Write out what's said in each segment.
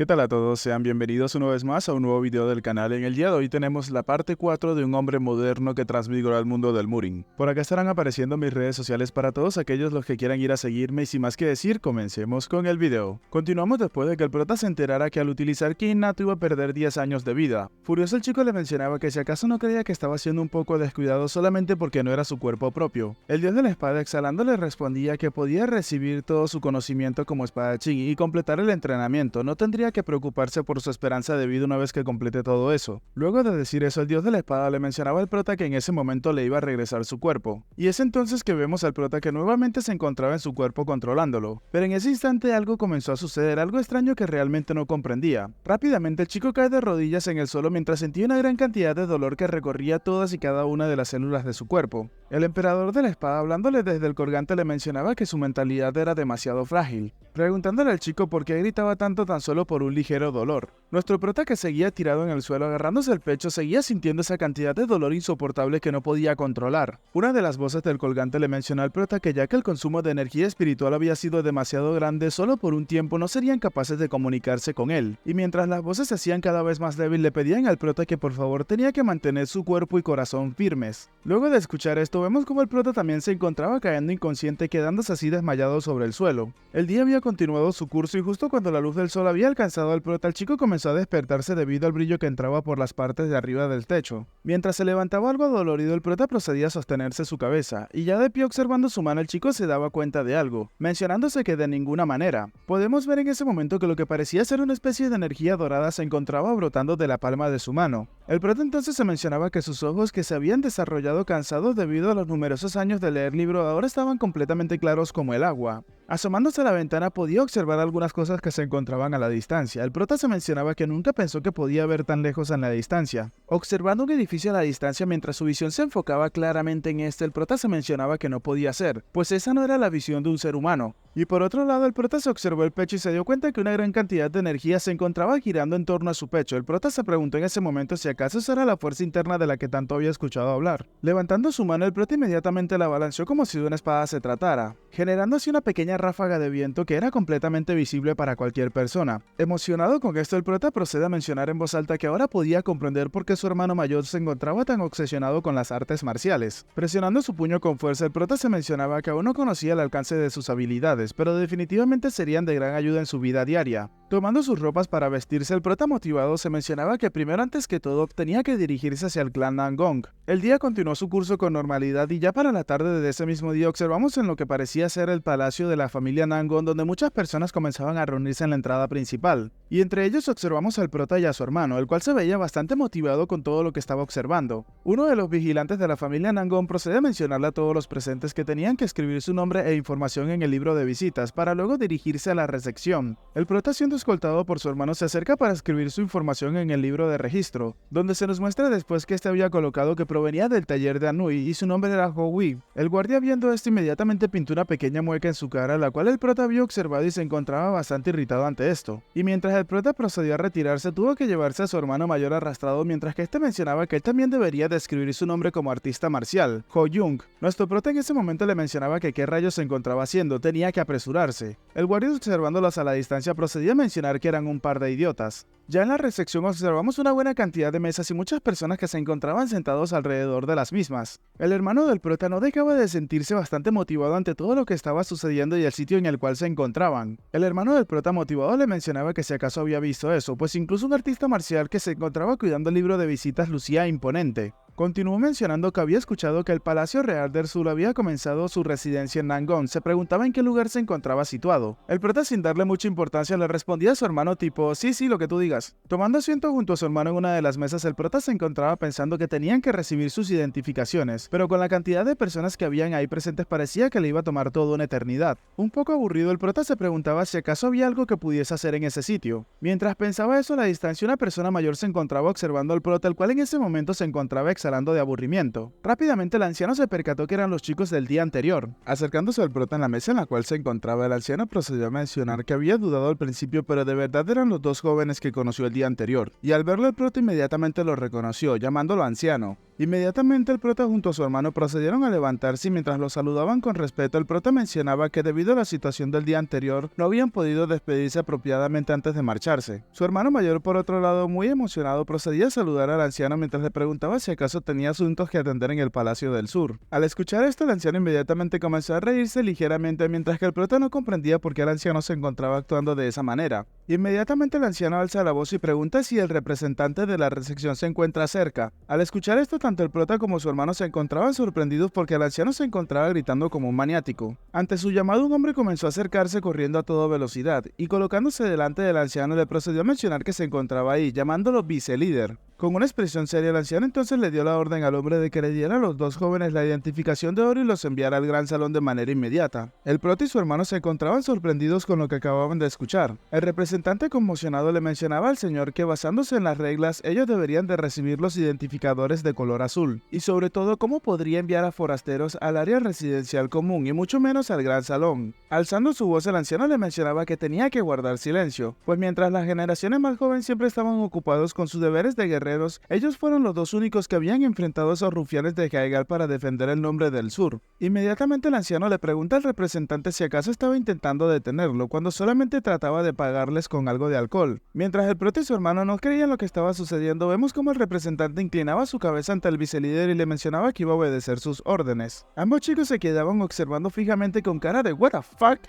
¿Qué tal a todos? Sean bienvenidos una vez más a un nuevo video del canal. En el día de hoy tenemos la parte 4 de un hombre moderno que transmigró al mundo del Mooring. Por acá estarán apareciendo mis redes sociales para todos aquellos los que quieran ir a seguirme y sin más que decir, comencemos con el video. Continuamos después de que el prota se enterara que al utilizar Ki innato iba a perder 10 años de vida. Furioso, el chico le mencionaba que si acaso no creía que estaba siendo un poco descuidado solamente porque no era su cuerpo propio. El dios de la espada exhalando le respondía que podía recibir todo su conocimiento como espadachín y completar el entrenamiento, no tendría que preocuparse por su esperanza de vida una vez que complete todo eso. Luego de decir eso, el dios de la espada le mencionaba al prota que en ese momento le iba a regresar su cuerpo. Y es entonces que vemos al prota que nuevamente se encontraba en su cuerpo controlándolo. Pero en ese instante algo comenzó a suceder, algo extraño que realmente no comprendía. Rápidamente el chico cae de rodillas en el suelo mientras sentía una gran cantidad de dolor que recorría todas y cada una de las células de su cuerpo. El emperador de la espada, hablándole desde el colgante, le mencionaba que su mentalidad era demasiado frágil, preguntándole al chico por qué gritaba tanto tan solo por un ligero dolor. Nuestro prota, que seguía tirado en el suelo agarrándose el pecho, seguía sintiendo esa cantidad de dolor insoportable que no podía controlar. Una de las voces del colgante le mencionó al prota que ya que el consumo de energía espiritual había sido demasiado grande, solo por un tiempo no serían capaces de comunicarse con él. Y mientras las voces se hacían cada vez más débil, le pedían al prota que por favor tenía que mantener su cuerpo y corazón firmes. Luego de escuchar esto, vemos como el prota también se encontraba cayendo inconsciente, quedándose así desmayado sobre el suelo. El día había continuado su curso y justo cuando la luz del sol había alcanzado al prota, el chico comenzó a despertarse debido al brillo que entraba por las partes de arriba del techo. Mientras se levantaba algo dolorido, el prota procedía a sostenerse su cabeza, y ya de pie observando su mano, el chico se daba cuenta de algo, mencionándose que de ninguna manera. Podemos ver en ese momento que lo que parecía ser una especie de energía dorada se encontraba brotando de la palma de su mano. El prota entonces se mencionaba que sus ojos, que se habían desarrollado cansados debido a los numerosos años de leer libro, ahora estaban completamente claros como el agua. Asomándose a la ventana podía observar algunas cosas que se encontraban a la distancia. El prota se mencionaba que nunca pensó que podía ver tan lejos en la distancia. Observando un edificio a la distancia mientras su visión se enfocaba claramente en este, el prota se mencionaba que no podía ser, pues esa no era la visión de un ser humano. Y por otro lado, el prota se observó el pecho y se dio cuenta que una gran cantidad de energía se encontraba girando en torno a su pecho. El prota se preguntó en ese momento si acaso esa era la fuerza interna de la que tanto había escuchado hablar. Levantando su mano, el prota inmediatamente la balanceó como si de una espada se tratara, generando así una pequeña ráfaga de viento que era completamente visible para cualquier persona. Emocionado con esto, el prota procede a mencionar en voz alta que ahora podía comprender por qué su hermano mayor se encontraba tan obsesionado con las artes marciales. Presionando su puño con fuerza, el prota se mencionaba que aún no conocía el alcance de sus habilidades, pero definitivamente serían de gran ayuda en su vida diaria. Tomando sus ropas para vestirse, el prota motivado se mencionaba que primero, antes que todo, tenía que dirigirse hacia el clan Nangong. El día continuó su curso con normalidad y ya para la tarde de ese mismo día observamos en lo que parecía ser el palacio de la familia Nangong, donde muchas personas comenzaban a reunirse en la entrada principal. Y entre ellos observamos al prota y a su hermano, el cual se veía bastante motivado con todo lo que estaba observando. Uno de los vigilantes de la familia Nangong procede a mencionarle a todos los presentes que tenían que escribir su nombre e información en el libro de visitas, para luego dirigirse a la recepción. El prota, siendo escoltado por su hermano, se acerca para escribir su información en el libro de registro, donde se nos muestra después que este había colocado que provenía del taller de Anui y su nombre era Howi. El guardia, viendo esto, inmediatamente pintó una pequeña mueca en su cara, la cual el prota había observado y se encontraba bastante irritado ante esto. Y mientras el prota procedió a retirarse, tuvo que llevarse a su hermano mayor arrastrado, mientras que este mencionaba que él también debería de escribir su nombre como artista marcial, Ho Jung. Nuestro prota en ese momento le mencionaba que qué rayos se encontraba haciendo, tenía que apresurarse. El guardia, observándolos a la distancia, procedía a mencionar que eran un par de idiotas. Ya en la recepción observamos una buena cantidad de mesas y muchas personas que se encontraban sentados alrededor de las mismas. El hermano del prota no dejaba de sentirse bastante motivado ante todo lo que estaba sucediendo y el sitio en el cual se encontraban. El hermano del prota motivado le mencionaba que si acaso había visto eso, pues incluso un artista marcial que se encontraba cuidando el libro de visitas lucía imponente. Continuó mencionando que había escuchado que el Palacio Real del Sur había comenzado su residencia en Nangong. Se preguntaba en qué lugar se encontraba situado. El prota, sin darle mucha importancia, le respondía a su hermano tipo, sí, lo que tú digas. Tomando asiento junto a su hermano en una de las mesas, el prota se encontraba pensando que tenían que recibir sus identificaciones, pero con la cantidad de personas que habían ahí presentes parecía que le iba a tomar toda una eternidad. Un poco aburrido, el prota se preguntaba si acaso había algo que pudiese hacer en ese sitio. Mientras pensaba eso, a la distancia una persona mayor se encontraba observando al prota, el cual en ese momento se encontraba exhalando de aburrimiento. Rápidamente el anciano se percató que eran los chicos del día anterior. Acercándose al prota en la mesa en la cual se encontraba, el anciano procedió a mencionar que había dudado al principio, pero de verdad eran los dos jóvenes que conoció el día anterior, y al verlo el prota inmediatamente lo reconoció, llamándolo anciano. Inmediatamente el prota junto a su hermano procedieron a levantarse y mientras los saludaban con respeto, el prota mencionaba que debido a la situación del día anterior no habían podido despedirse apropiadamente antes de marcharse. Su hermano mayor, por otro lado, muy emocionado, procedía a saludar al anciano mientras le preguntaba si acaso tenía asuntos que atender en el Palacio del Sur. Al escuchar esto, el anciano inmediatamente comenzó a reírse ligeramente mientras que el prota no comprendía por qué el anciano se encontraba actuando de esa manera. Inmediatamente el anciano alza la voz y pregunta si el representante de la recepción se encuentra cerca. Al escuchar esto, tanto el prota como su hermano se encontraban sorprendidos porque el anciano se encontraba gritando como un maniático. Ante su llamado, un hombre comenzó a acercarse corriendo a toda velocidad y colocándose delante del anciano le procedió a mencionar que se encontraba ahí, llamándolo vicelíder. Con una expresión seria, el anciano entonces le dio la orden al hombre de que le diera a los dos jóvenes la identificación de oro y los enviara al gran salón de manera inmediata. El prota y su hermano se encontraban sorprendidos con lo que acababan de escuchar. El representante conmocionado le mencionaba al señor que basándose en las reglas, ellos deberían de recibir los identificadores de color azul, y sobre todo cómo podría enviar a forasteros al área residencial común y mucho menos al gran salón. Alzando su voz, el anciano le mencionaba que tenía que guardar silencio, pues mientras las generaciones más jóvenes siempre estaban ocupados con sus deberes de guerrero, ellos fueron los dos únicos que habían enfrentado a esos rufianes de Haigal para defender el nombre del sur. Inmediatamente el anciano le pregunta al representante si acaso estaba intentando detenerlo, cuando solamente trataba de pagarles con algo de alcohol. Mientras el prota y su hermano no creían lo que estaba sucediendo, vemos como el representante inclinaba su cabeza ante el vicelíder y le mencionaba que iba a obedecer sus órdenes. Ambos chicos se quedaban observando fijamente con cara de "What the fuck?"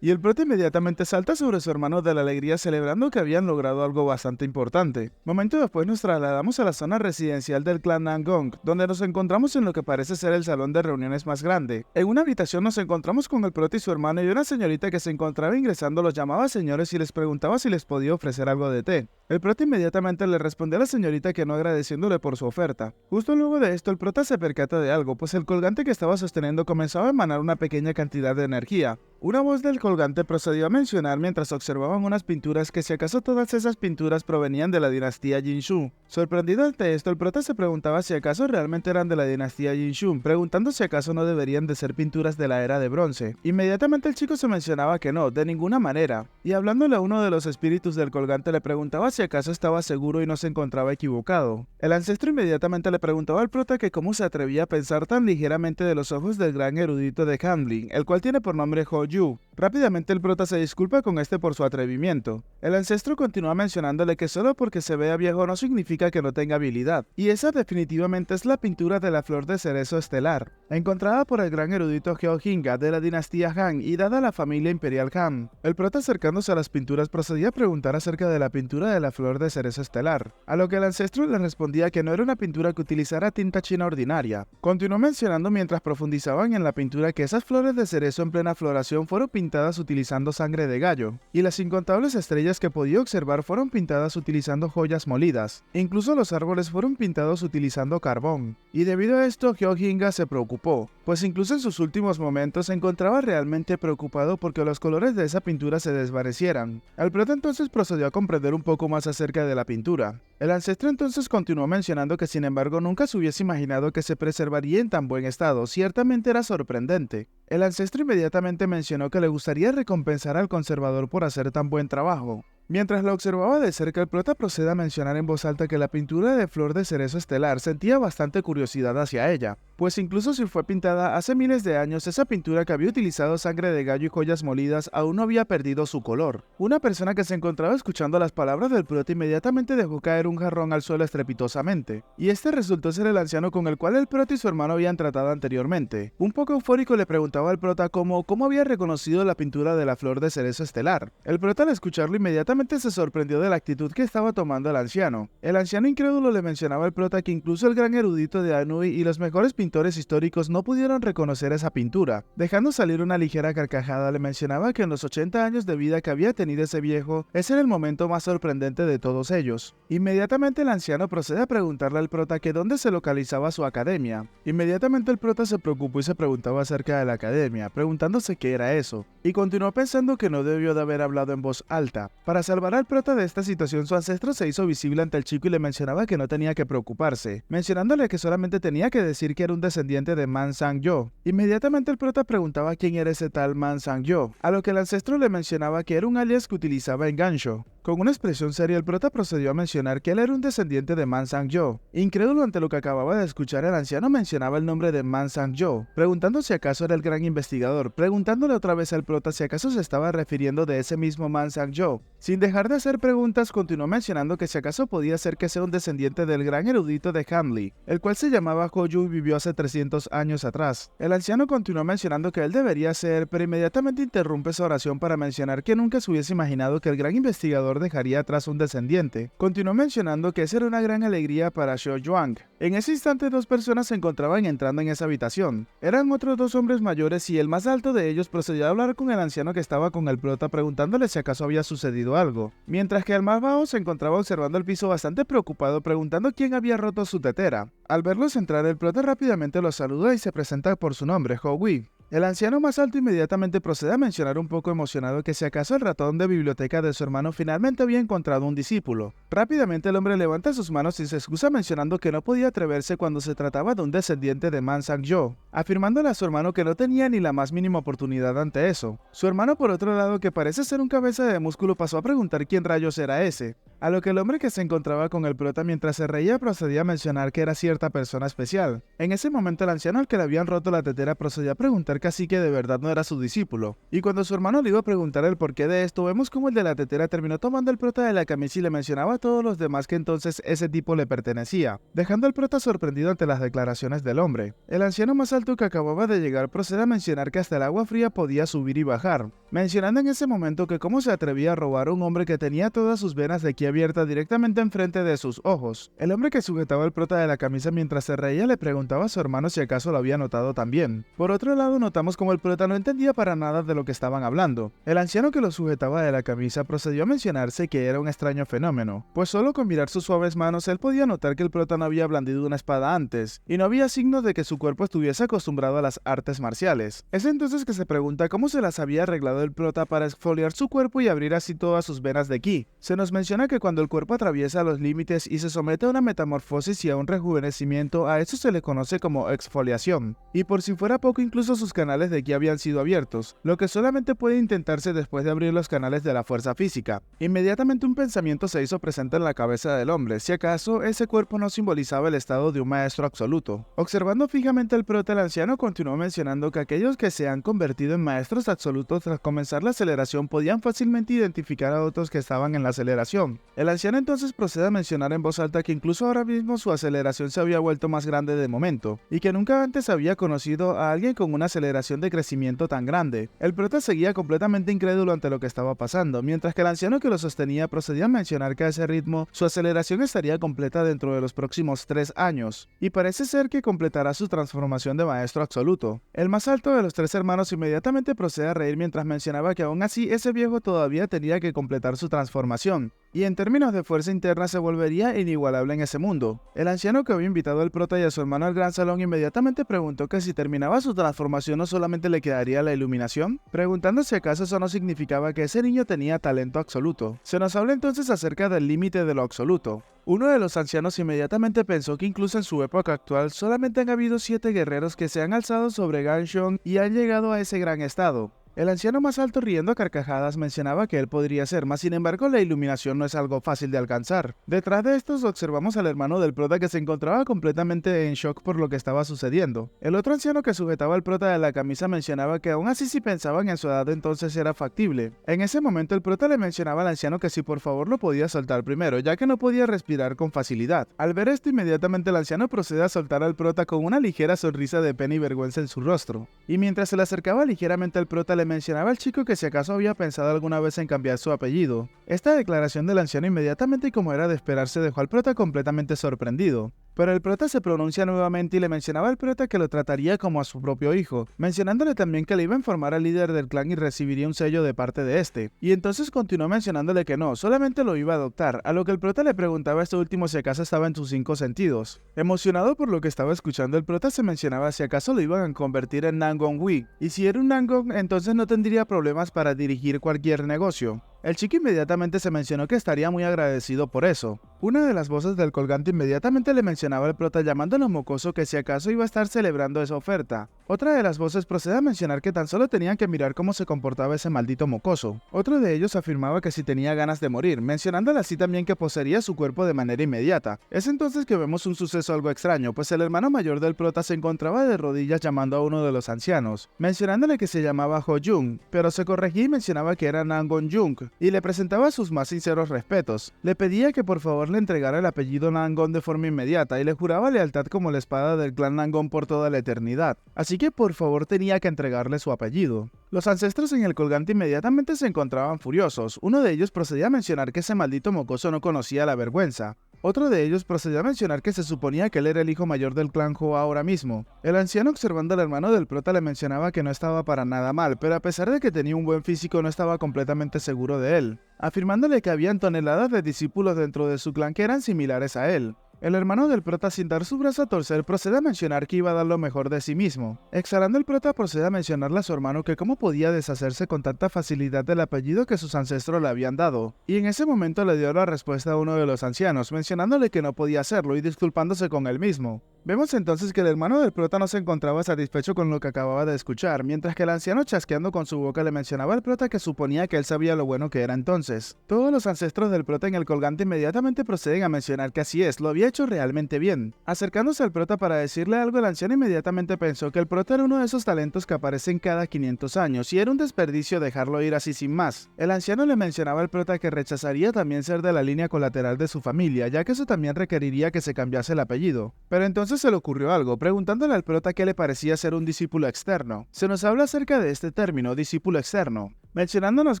Y el prota inmediatamente salta sobre su hermano de la alegría celebrando que habían logrado algo bastante importante. Momento después nos trasladamos a la zona residencial del clan Nangong, donde nos encontramos en lo que parece ser el salón de reuniones más grande. En una habitación nos encontramos con el prota y su hermano y una señorita que se encontraba ingresando los llamaba señores y les preguntaba si les podía ofrecer algo de té. El prota inmediatamente le respondió a la señorita que no, agradeciéndole por su oferta. Justo luego de esto el prota se percata de algo, pues el colgante que estaba sosteniendo comenzaba a emanar una pequeña cantidad de energía. Una voz del colgante procedió a mencionar mientras observaban unas pinturas que si acaso todas esas pinturas provenían de la dinastía Jinshu. Sorprendido ante esto, el prota se preguntaba si acaso realmente eran de la dinastía Jinshu, preguntando si acaso no deberían de ser pinturas de la era de bronce. Inmediatamente el chico se mencionaba que no, de ninguna manera, y hablándole a uno de los espíritus del colgante le preguntaba si acaso estaba seguro y no se encontraba equivocado. El ancestro inmediatamente le preguntaba al prota que cómo se atrevía a pensar tan ligeramente de los ojos del gran erudito de Hamlin, el cual tiene por nombre Ho Yu. Rápidamente el prota se disculpa con este por su atrevimiento. El ancestro continúa mencionándole que solo porque se vea viejo no significa que no tenga habilidad, y esa definitivamente es la pintura de la flor de cerezo estelar, encontrada por el gran erudito Geohinga de la dinastía Han y dada a la familia imperial Han. El prota acercándose a las pinturas procedía a preguntar acerca de la pintura de la flor de cerezo estelar, a lo que el ancestro le respondía que no era una pintura que utilizara tinta china ordinaria. Continuó mencionando mientras profundizaban en la pintura que esas flores de cerezo en plena floración fueron pintadas utilizando sangre de gallo, y las incontables estrellas que podía observar fueron pintadas utilizando joyas molidas. Incluso los árboles fueron pintados utilizando carbón. Y debido a esto, Geohinga se preocupó, pues incluso en sus últimos momentos se encontraba realmente preocupado porque los colores de esa pintura se desvanecieran. El prota entonces procedió a comprender un poco más acerca de la pintura. El ancestro entonces continuó mencionando que sin embargo nunca se hubiese imaginado que se preservaría en tan buen estado, ciertamente era sorprendente. El ancestro inmediatamente mencionó que le gustaría recompensar al conservador por hacer tan buen trabajo. Mientras la observaba de cerca, el prota procede a mencionar en voz alta que la pintura de flor de cerezo estelar sentía bastante curiosidad hacia ella, pues incluso si fue pintada hace miles de años, esa pintura que había utilizado sangre de gallo y joyas molidas aún no había perdido su color. Una persona que se encontraba escuchando las palabras del prota inmediatamente dejó caer un jarrón al suelo estrepitosamente, y este resultó ser el anciano con el cual el prota y su hermano habían tratado anteriormente. Un poco eufórico le preguntaba al prota cómo había reconocido la pintura de la flor de cerezo estelar. El prota al escucharlo inmediatamente se sorprendió de la actitud que estaba tomando el anciano. El anciano incrédulo le mencionaba al prota que incluso el gran erudito de Anhui y los mejores pintores históricos no pudieron reconocer esa pintura. Dejando salir una ligera carcajada, le mencionaba que en los 80 años de vida que había tenido ese viejo, ese era el momento más sorprendente de todos ellos. Inmediatamente el anciano procede a preguntarle al prota que dónde se localizaba su academia. Inmediatamente el prota se preocupó y se preguntaba acerca de la academia, preguntándose qué era eso, y continuó pensando que no debió de haber hablado en voz alta. Para salvar al prota de esta situación, su ancestro se hizo visible ante el chico y le mencionaba que no tenía que preocuparse, mencionándole que solamente tenía que decir que era un descendiente de Man Sang-yo. Inmediatamente el prota preguntaba quién era ese tal Man Sang-yo, a lo que el ancestro le mencionaba que era un alias que utilizaba en Gansho. Con una expresión seria, el prota procedió a mencionar que él era un descendiente de Man Sang-yo. Incrédulo ante lo que acababa de escuchar, el anciano mencionaba el nombre de Man Sang-yo, preguntando si acaso era el gran investigador, preguntándole otra vez al prota si acaso se estaba refiriendo de ese mismo Man Sang-yo. Sin dejar de hacer preguntas, continuó mencionando que si acaso podía ser que sea un descendiente del gran erudito de Hanli, el cual se llamaba Hoyu y vivió hace 300 años atrás. El anciano continuó mencionando que él debería ser, pero inmediatamente interrumpe esa oración para mencionar que nunca se hubiese imaginado que el gran investigador dejaría atrás un descendiente. Continuó mencionando que esa era una gran alegría para Xiao Yuang. En ese instante, dos personas se encontraban entrando en esa habitación. Eran otros dos hombres mayores y el más alto de ellos procedió a hablar con el anciano que estaba con el prota preguntándole si acaso había sucedido algo, mientras que el más bajo se encontraba observando el piso bastante preocupado preguntando quién había roto su tetera. Al verlos entrar, el prota rápidamente los saluda y se presenta por su nombre, Hou-Wei. El anciano más alto inmediatamente procede a mencionar un poco emocionado que si acaso el ratón de biblioteca de su hermano finalmente había encontrado un discípulo. Rápidamente el hombre levanta sus manos y se excusa mencionando que no podía atreverse cuando se trataba de un descendiente de Man Sang-yo, afirmándole a su hermano que no tenía ni la más mínima oportunidad ante eso. Su hermano, por otro lado, que parece ser un cabeza de músculo, pasó a preguntar quién rayos era ese, a lo que el hombre que se encontraba con el prota mientras se reía procedía a mencionar que era cierta persona especial. En ese momento el anciano al que le habían roto la tetera procedió a preguntar casi que de verdad no era su discípulo, y cuando su hermano le iba a preguntar el porqué de esto, vemos como el de la tetera terminó tomando el prota de la camisa y le mencionaba a todos los demás que entonces ese tipo le pertenecía, dejando al prota sorprendido ante las declaraciones del hombre. El anciano más alto que acababa de llegar procede a mencionar que hasta el agua fría podía subir y bajar, mencionando en ese momento que cómo se atrevía a robar a un hombre que tenía todas sus venas de aquí abiertas directamente enfrente de sus ojos. El hombre que sujetaba el prota de la camisa mientras se reía le preguntaba a su hermano si acaso lo había notado también. Por otro lado, notamos como el prota no entendía para nada de lo que estaban hablando. El anciano que lo sujetaba de la camisa procedió a mencionarse que era un extraño fenómeno, pues solo con mirar sus suaves manos él podía notar que el prota no había blandido una espada antes, y no había signos de que su cuerpo estuviese acostumbrado a las artes marciales. Es entonces que se pregunta cómo se las había arreglado el prota para exfoliar su cuerpo y abrir así todas sus venas de ki. Se nos menciona que cuando el cuerpo atraviesa los límites y se somete a una metamorfosis y a un rejuvenecimiento, a eso se le conoce como exfoliación. Y por si fuera poco, incluso sus canales de ki habían sido abiertos, lo que solamente puede intentarse después de abrir los canales de la fuerza física. Inmediatamente un pensamiento se hizo presente en la cabeza del hombre, si acaso ese cuerpo no simbolizaba el estado de un maestro absoluto. Observando fijamente el prota, el anciano continuó mencionando que aquellos que se han convertido en maestros absolutos tras comenzar la aceleración podían fácilmente identificar a otros que estaban en la aceleración. El anciano entonces procede a mencionar en voz alta que incluso ahora mismo su aceleración se había vuelto más grande de momento, y que nunca antes había conocido a alguien con una aceleración de crecimiento tan grande. El prota seguía completamente incrédulo ante lo que estaba pasando, mientras que el anciano que lo sostenía procedía a mencionar que a ese ritmo su aceleración estaría completa dentro de los próximos 3 años, y parece ser que completará su transformación de maestro absoluto. El más alto de los 3 hermanos inmediatamente procede a reír mientras mencionaba que aún así ese viejo todavía tenía que completar su transformación, y en términos de fuerza interna se volvería inigualable en ese mundo. El anciano que había invitado al prota y a su hermano al gran salón inmediatamente preguntó que si terminaba su transformación no solamente le quedaría la iluminación, preguntando si acaso eso no significaba que ese niño tenía talento absoluto. Se nos habla entonces acerca del límite de lo absoluto. Uno de los ancianos inmediatamente pensó que incluso en su época actual solamente han habido 7 guerreros que se han alzado sobre Ganshon y han llegado a ese gran estado. El anciano más alto, riendo a carcajadas, mencionaba que él podría ser, mas sin embargo la iluminación no es algo fácil de alcanzar. Detrás de estos observamos al hermano del prota que se encontraba completamente en shock por lo que estaba sucediendo. El otro anciano que sujetaba al prota de la camisa mencionaba que aún así si pensaban en su edad entonces era factible. En ese momento el prota le mencionaba al anciano que si por favor lo podía soltar primero, ya que no podía respirar con facilidad. Al ver esto, inmediatamente el anciano procede a soltar al prota con una ligera sonrisa de pena y vergüenza en su rostro. Y mientras se le acercaba ligeramente al prota le mencionaba al chico que si acaso había pensado alguna vez en cambiar su apellido. Esta declaración del anciano inmediatamente, y como era de esperarse, dejó al prota completamente sorprendido. Pero el prota se pronuncia nuevamente y le mencionaba al prota que lo trataría como a su propio hijo, mencionándole también que le iba a informar al líder del clan y recibiría un sello de parte de este. Y entonces continuó mencionándole que no, solamente lo iba a adoptar, a lo que el prota le preguntaba a este último si acaso estaba en sus 5 sentidos. Emocionado por lo que estaba escuchando, el prota se mencionaba si acaso lo iban a convertir en Nangong Wi, y si era un Nangong entonces no tendría problemas para dirigir cualquier negocio. El chico inmediatamente se mencionó que estaría muy agradecido por eso. Una de las voces del colgante inmediatamente le mencionaba al prota llamándolo mocoso que si acaso iba a estar celebrando esa oferta. Otra de las voces procede a mencionar que tan solo tenían que mirar cómo se comportaba ese maldito mocoso. Otro de ellos afirmaba que si tenía ganas de morir, mencionándole así también que poseería su cuerpo de manera inmediata. Es entonces que vemos un suceso algo extraño, pues el hermano mayor del prota se encontraba de rodillas llamando a uno de los ancianos, mencionándole que se llamaba Ho Jung, pero se corregía y mencionaba que era Nangon Jung, y le presentaba sus más sinceros respetos. Le pedía que por favor le entregara el apellido Nangon de forma inmediata y le juraba lealtad como la espada del clan Nangon por toda la eternidad, así que por favor tenía que entregarle su apellido. Los ancestros en el colgante inmediatamente se encontraban furiosos. Uno de ellos procedía a mencionar que ese maldito mocoso no conocía la vergüenza. Otro de ellos procedió a mencionar que se suponía que él era el hijo mayor del clan Ho ahora mismo. El anciano, observando al hermano del prota, le mencionaba que no estaba para nada mal, pero a pesar de que tenía un buen físico no estaba completamente seguro de él, afirmándole que habían toneladas de discípulos dentro de su clan que eran similares a él. El hermano del prota, sin dar su brazo a torcer, procede a mencionar que iba a dar lo mejor de sí mismo. Exhalando, el prota procede a mencionarle a su hermano que cómo podía deshacerse con tanta facilidad del apellido que sus ancestros le habían dado, y en ese momento le dio la respuesta a uno de los ancianos, mencionándole que no podía hacerlo y disculpándose con él mismo. Vemos entonces que el hermano del prota no se encontraba satisfecho con lo que acababa de escuchar, mientras que el anciano, chasqueando con su boca, le mencionaba al prota que suponía que él sabía lo bueno que era entonces. Todos los ancestros del prota en el colgante inmediatamente proceden a mencionar que así es, lo había hecho realmente bien. Acercándose al prota para decirle algo, el anciano inmediatamente pensó que el prota era uno de esos talentos que aparecen cada 500 años y era un desperdicio dejarlo ir así sin más. El anciano le mencionaba al prota que rechazaría también ser de la línea colateral de su familia, ya que eso también requeriría que se cambiase el apellido. Pero entonces se le ocurrió algo, preguntándole al prota qué le parecía ser un discípulo externo. Se nos habla acerca de este término, discípulo externo, mencionándonos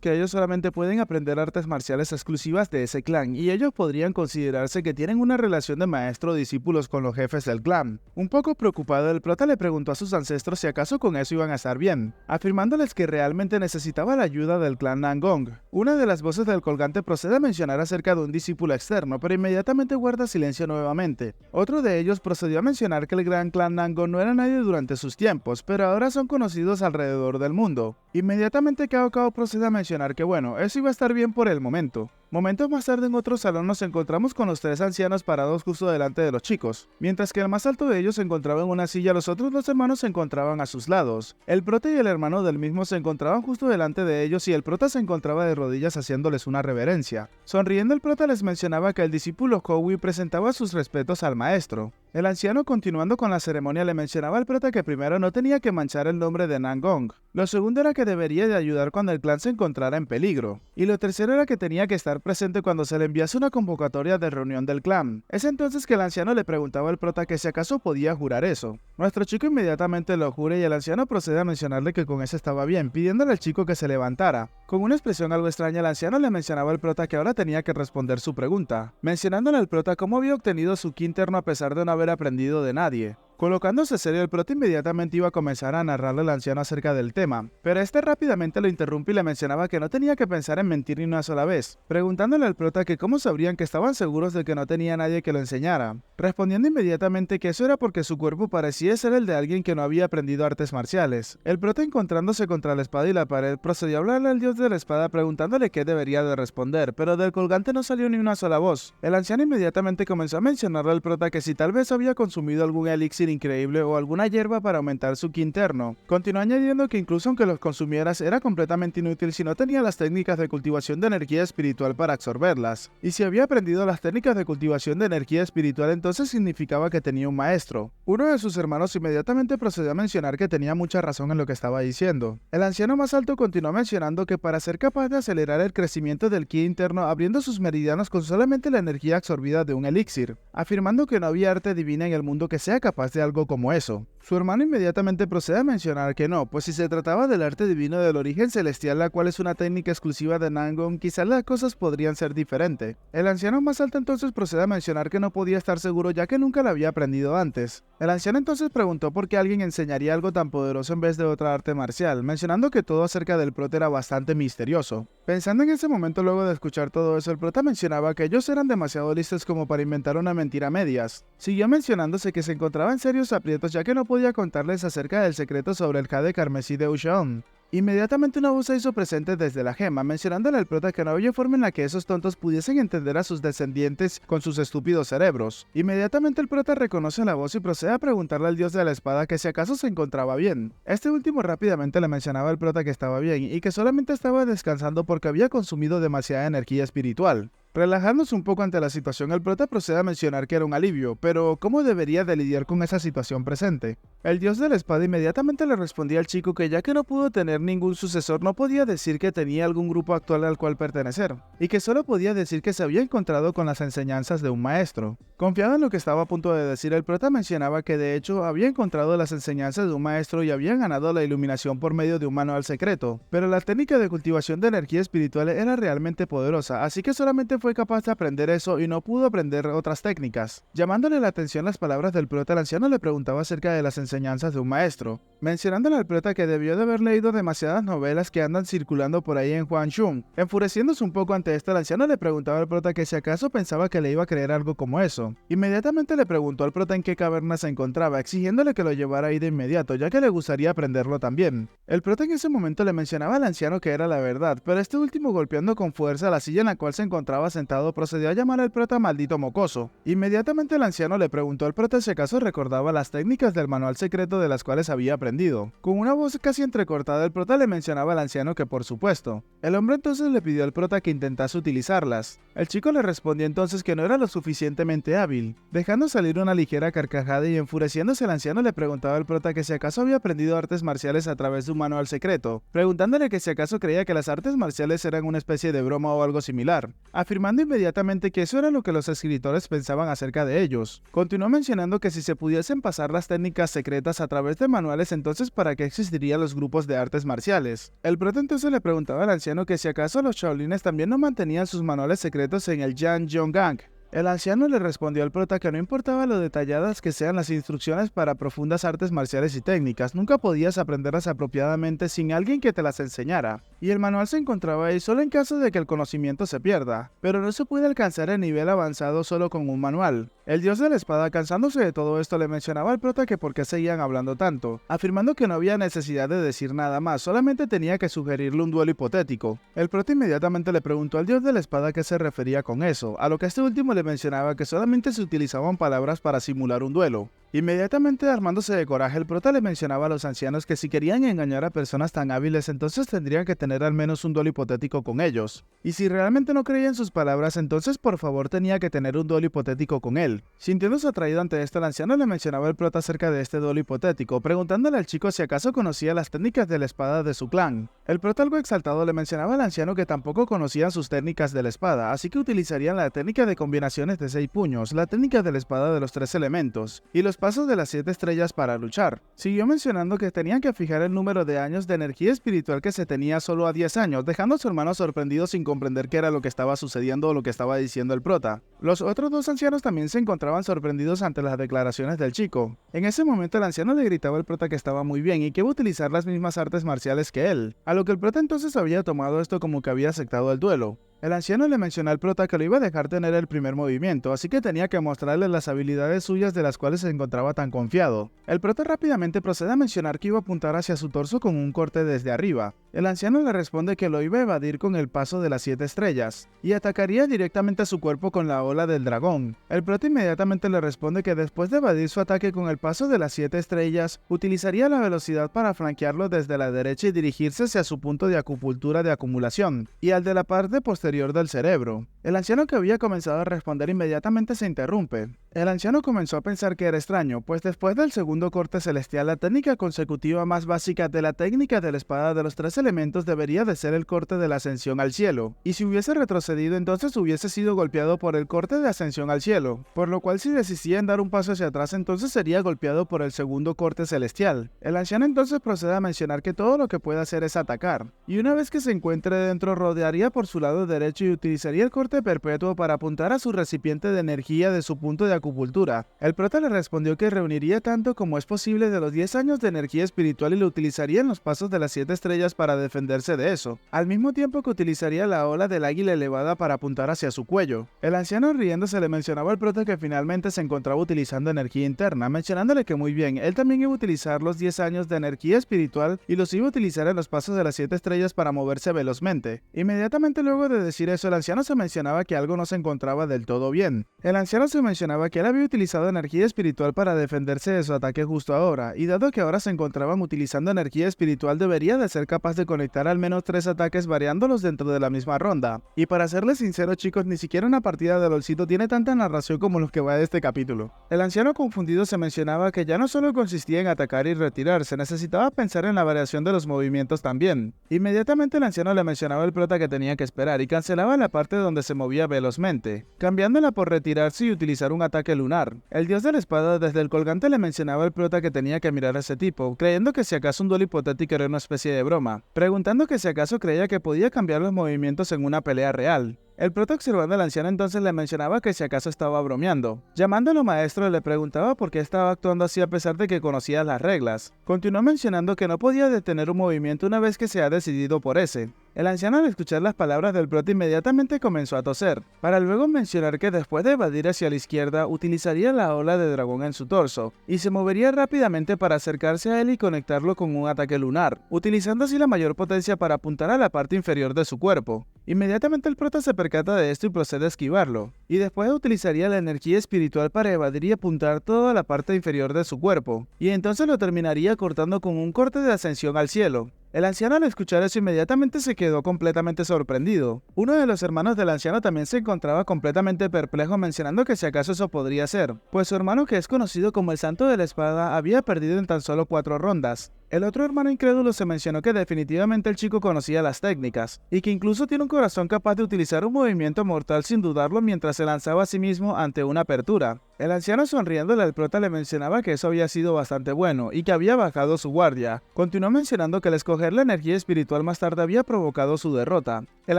que ellos solamente pueden aprender artes marciales exclusivas de ese clan, y ellos podrían considerarse que tienen una relación de maestro-discípulos con los jefes del clan. Un poco preocupado, el prota le preguntó a sus ancestros si acaso con eso iban a estar bien, afirmándoles que realmente necesitaba la ayuda del clan Nangong. Una de las voces del colgante procede a mencionar acerca de un discípulo externo, pero inmediatamente guarda silencio nuevamente. Otro de ellos procedió a mencionar que el gran clan Nangong no era nadie durante sus tiempos, pero ahora son conocidos alrededor del mundo. Inmediatamente Cao Cao procede a mencionar que bueno, eso iba a estar bien por el momento. Momentos más tarde en otro salón nos encontramos con los tres ancianos parados justo delante de los chicos. Mientras que el más alto de ellos se encontraba en una silla, los otros dos hermanos se encontraban a sus lados. El prota y el hermano del mismo se encontraban justo delante de ellos y el prota se encontraba de rodillas haciéndoles una reverencia. Sonriendo, el prota les mencionaba que el discípulo Howie presentaba sus respetos al maestro. El anciano, continuando con la ceremonia, le mencionaba al prota que primero no tenía que manchar el nombre de Nangong. Lo segundo era que debería de ayudar cuando el clan se encontrara en peligro. Y lo tercero era que tenía que estar presente cuando se le enviase una convocatoria de reunión del clan. Es entonces que el anciano le preguntaba al prota que si acaso podía jurar eso. Nuestro chico inmediatamente lo jura y el anciano procede a mencionarle que con eso estaba bien, pidiéndole al chico que se levantara. Con una expresión algo extraña, el anciano le mencionaba al prota que ahora tenía que responder su pregunta, mencionándole al prota cómo había obtenido su ki interno a pesar de no haber aprendido de nadie. Colocándose serio, el prota inmediatamente iba a comenzar a narrarle al anciano acerca del tema, pero este rápidamente lo interrumpe y le mencionaba que no tenía que pensar en mentir ni una sola vez, preguntándole al prota que cómo sabrían que estaban seguros de que no tenía nadie que lo enseñara, respondiendo inmediatamente que eso era porque su cuerpo parecía ser el de alguien que no había aprendido artes marciales. El prota, encontrándose contra la espada y la pared, procedió a hablarle al dios de la espada preguntándole qué debería de responder, pero del colgante no salió ni una sola voz. El anciano inmediatamente comenzó a mencionarle al prota que si tal vez había consumido algún elixir increíble o alguna hierba para aumentar su ki interno. Continuó añadiendo que incluso aunque los consumieras era completamente inútil si no tenía las técnicas de cultivación de energía espiritual para absorberlas. Y si había aprendido las técnicas de cultivación de energía espiritual, entonces significaba que tenía un maestro. Uno de sus hermanos inmediatamente procedió a mencionar que tenía mucha razón en lo que estaba diciendo. El anciano más alto continuó mencionando que para ser capaz de acelerar el crecimiento del ki interno abriendo sus meridianos con solamente la energía absorbida de un elixir, afirmando que no había arte divina en el mundo que sea capaz de algo como eso. Su hermano inmediatamente procede a mencionar que no, pues si se trataba del arte divino del origen celestial, la cual es una técnica exclusiva de Nangong, quizás las cosas podrían ser diferentes. El anciano más alto entonces procede a mencionar que no podía estar seguro ya que nunca lo había aprendido antes. El anciano entonces preguntó por qué alguien enseñaría algo tan poderoso en vez de otra arte marcial, mencionando que todo acerca del prota era bastante misterioso. Pensando en ese momento luego de escuchar todo eso, el prota mencionaba que ellos eran demasiado listos como para inventar una mentira a medias. Siguió mencionándose que se encontraba en serios aprietos ya que no podía contarles acerca del secreto sobre el jade carmesí de Ushaon. Inmediatamente una voz se hizo presente desde la gema, mencionándole al prota que no había forma en la que esos tontos pudiesen entender a sus descendientes con sus estúpidos cerebros. Inmediatamente el prota reconoce la voz y procede a preguntarle al dios de la espada que si acaso se encontraba bien. Este último rápidamente le mencionaba al prota que estaba bien y que solamente estaba descansando porque había consumido demasiada energía espiritual. Relajándose un poco ante la situación, el prota procede a mencionar que era un alivio, pero ¿cómo debería de lidiar con esa situación presente? El dios de la espada inmediatamente le respondía al chico que ya que no pudo tener ningún sucesor, no podía decir que tenía algún grupo actual al cual pertenecer, y que solo podía decir que se había encontrado con las enseñanzas de un maestro. Confiado en lo que estaba a punto de decir, el prota mencionaba que de hecho había encontrado las enseñanzas de un maestro y había ganado la iluminación por medio de un manual secreto, pero la técnica de cultivación de energía espiritual era realmente poderosa, así que solamente fue capaz de aprender eso y no pudo aprender otras técnicas. Llamándole la atención las palabras del prota, el anciano le preguntaba acerca de las enseñanzas de un maestro, mencionándole al prota que debió de haber leído demasiadas novelas que andan circulando por ahí en Huanshun. Enfureciéndose un poco ante esto, el anciano le preguntaba al prota que si acaso pensaba que le iba a creer algo como eso. Inmediatamente le preguntó al prota en qué caverna se encontraba, exigiéndole que lo llevara ahí de inmediato, ya que le gustaría aprenderlo también. El prota en ese momento le mencionaba al anciano que era la verdad, pero este último, golpeando con fuerza la silla en la cual se encontraba sentado, procedió a llamar al prota maldito mocoso. Inmediatamente el anciano le preguntó al prota si acaso recordaba las técnicas del manual secreto de las cuales había aprendido. Con una voz casi entrecortada, el prota le mencionaba al anciano que por supuesto. El hombre entonces le pidió al prota que intentase utilizarlas. El chico le respondió entonces que no era lo suficientemente hábil. Dejando salir una ligera carcajada y enfureciéndose, el anciano le preguntaba al prota que si acaso había aprendido artes marciales a través de un manual secreto, preguntándole que si acaso creía que las artes marciales eran una especie de broma o algo similar, afirmando inmediatamente que eso era lo que los escritores pensaban acerca de ellos. Continuó mencionando que si se pudiesen pasar las técnicas secretas a través de manuales, entonces ¿para qué existirían los grupos de artes marciales? El prota entonces le preguntaba al anciano que si acaso los Shaolines también no mantenían sus manuales secretos en el Yanjonggang. El anciano le respondió al prota que no importaba lo detalladas que sean las instrucciones para profundas artes marciales y técnicas, nunca podías aprenderlas apropiadamente sin alguien que te las enseñara, y el manual se encontraba ahí solo en caso de que el conocimiento se pierda, pero no se puede alcanzar el nivel avanzado solo con un manual. El dios de la espada, cansándose de todo esto, le mencionaba al prota que por qué seguían hablando tanto, afirmando que no había necesidad de decir nada más, solamente tenía que sugerirle un duelo hipotético. El prota inmediatamente le preguntó al dios de la espada a qué se refería con eso, a lo que este último le mencionaba que solamente se utilizaban palabras para simular un duelo. Inmediatamente armándose de coraje, el prota le mencionaba a los ancianos que si querían engañar a personas tan hábiles, entonces tendrían que tener al menos un duelo hipotético con ellos. Y si realmente no creía en sus palabras, entonces por favor tenía que tener un duelo hipotético con él. Sintiéndose atraído ante esto, el anciano le mencionaba al prota acerca de este duelo hipotético, preguntándole al chico si acaso conocía las técnicas de la espada de su clan. El prota, algo exaltado, le mencionaba al anciano que tampoco conocían sus técnicas de la espada, así que utilizarían la técnica de combinaciones de 6 puños, la técnica de la espada de los 3 elementos, y los pasos de las 7 estrellas para luchar. Siguió mencionando que tenían que fijar el número de años de energía espiritual que se tenía solo a 10 años, dejando a su hermano sorprendido sin comprender qué era lo que estaba sucediendo o lo que estaba diciendo el prota. Los otros dos ancianos también se encontraban sorprendidos ante las declaraciones del chico. En ese momento el anciano le gritaba al prota que estaba muy bien y que iba a utilizar las mismas artes marciales que él, a lo que el prota entonces había tomado esto como que había aceptado el duelo. El anciano le mencionó al prota que lo iba a dejar tener el primer movimiento, así que tenía que mostrarle las habilidades suyas de las cuales se encontraba tan confiado. El prota rápidamente procede a mencionar que iba a apuntar hacia su torso con un corte desde arriba. El anciano le responde que lo iba a evadir con el paso de las 7 estrellas, y atacaría directamente a su cuerpo con la ola del dragón. El prota inmediatamente le responde que después de evadir su ataque con el paso de las 7 estrellas, utilizaría la velocidad para flanquearlo desde la derecha y dirigirse hacia su punto de acupuntura de acumulación, y al de la parte posterior del cerebro. El anciano, que había comenzado a responder, inmediatamente se interrumpe. El anciano comenzó a pensar que era extraño, pues después del segundo corte celestial, la técnica consecutiva más básica de la técnica de la espada de los 3 elementos debería de ser el corte de la ascensión al cielo, y si hubiese retrocedido entonces hubiese sido golpeado por el corte de ascensión al cielo, por lo cual si desistía en dar un paso hacia atrás entonces sería golpeado por el segundo corte celestial. El anciano entonces procede a mencionar que todo lo que puede hacer es atacar, y una vez que se encuentre dentro rodearía por su lado derecho y utilizaría el corte perpetuo para apuntar a su recipiente de energía de su punto de acupuntura. El prota le respondió que reuniría tanto como es posible de los 10 años de energía espiritual y lo utilizaría en los pasos de las 7 estrellas para defenderse de eso, al mismo tiempo que utilizaría la ola del águila elevada para apuntar hacia su cuello. El anciano riéndose le mencionaba al prota que finalmente se encontraba utilizando energía interna, mencionándole que muy bien, él también iba a utilizar los 10 años de energía espiritual y los iba a utilizar en los pasos de las 7 estrellas para moverse velozmente. Inmediatamente luego de decir eso, el anciano se mencionaba que algo no se encontraba del todo bien. El anciano se mencionaba que él había utilizado energía espiritual para defenderse de su ataque justo ahora, y dado que ahora se encontraban utilizando energía espiritual, debería de ser capaz de conectar al menos 3 ataques variándolos dentro de la misma ronda. Y para serles sinceros chicos, ni siquiera una partida de LOLcito tiene tanta narración como los que va de este capítulo. El anciano confundido se mencionaba que ya no solo consistía en atacar y retirarse, necesitaba pensar en la variación de los movimientos también. Inmediatamente el anciano le mencionaba al prota que tenía que esperar y cancelaba la parte donde se movía velozmente, cambiándola por retirarse y utilizar un ataque lunar. El dios de la espada desde el colgante le mencionaba al prota que tenía que mirar a ese tipo, creyendo que si acaso un duelo hipotético era una especie de broma, preguntando que si acaso creía que podía cambiar los movimientos en una pelea real. El prota observando al anciano entonces le mencionaba que si acaso estaba bromeando. Llamándolo maestro le preguntaba por qué estaba actuando así a pesar de que conocía las reglas. Continuó mencionando que no podía detener un movimiento una vez que se ha decidido por ese. El anciano al escuchar las palabras del prota inmediatamente comenzó a toser, para luego mencionar que después de evadir hacia la izquierda utilizaría la ola de dragón en su torso, y se movería rápidamente para acercarse a él y conectarlo con un ataque lunar, utilizando así la mayor potencia para apuntar a la parte inferior de su cuerpo. Inmediatamente el prota se percata de esto y procede a esquivarlo, y después utilizaría la energía espiritual para evadir y apuntar toda la parte inferior de su cuerpo, y entonces lo terminaría cortando con un corte de ascensión al cielo. El anciano al escuchar eso inmediatamente se quedó completamente sorprendido. Uno de los hermanos del anciano también se encontraba completamente perplejo mencionando que si acaso eso podría ser, pues su hermano que es conocido como el Santo de la Espada había perdido en tan solo 4 rondas. El otro hermano incrédulo se mencionó que definitivamente el chico conocía las técnicas, y que incluso tiene un corazón capaz de utilizar un movimiento mortal sin dudarlo mientras se lanzaba a sí mismo ante una apertura. El anciano sonriéndole al prota le mencionaba que eso había sido bastante bueno y que había bajado su guardia. Continuó mencionando que el escoger la energía espiritual más tarde había provocado su derrota. El